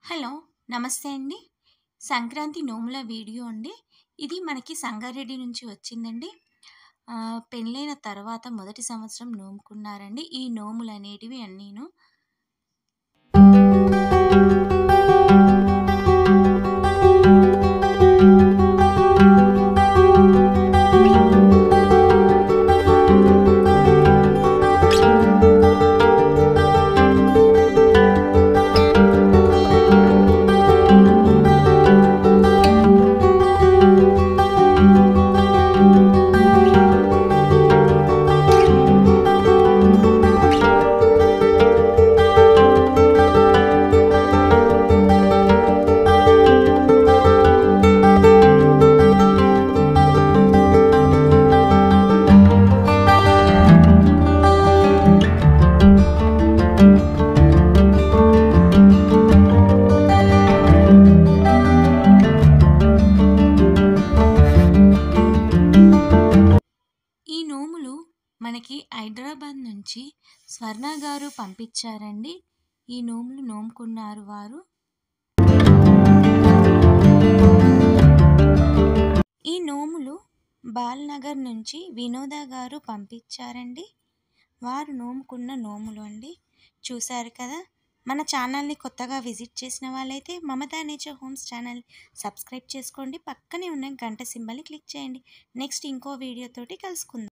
Hello! నమస్తే అండి. సంక్రాంతి నోముల video అండి. ఇది మనకి సంగారెడ్డి నుంచి వచ్చిందండి. పెళ్ళైన తర్వాత మొదటి సంవత్సరం నోముకున్నారండి. ఈ నోములనేటివి అన్నీను. ఈ నోములు మనకి హైదరాబాద్ నుంచి స్వర్ణ గారు పంపించారండి. ఈ నోములు నోముకున్నారు వారు. ఈ నోములు బాల్నగర్ నుంచి వినోద గారు పంపించారండి. వారు నోముకున్న నోములు అండి. చూశారు కదా. మన ఛానల్ని కొత్తగా విజిట్ చేసిన వాళ్ళైతే Mamata nature homes channel subscribe చేసుకోండి. పక్కనే ఉన్న గంట సింబల్ని క్లిక్ చేయండి. నెక్స్ట్ ఇంకో వీడియోతోటి కలుసుకుందాం.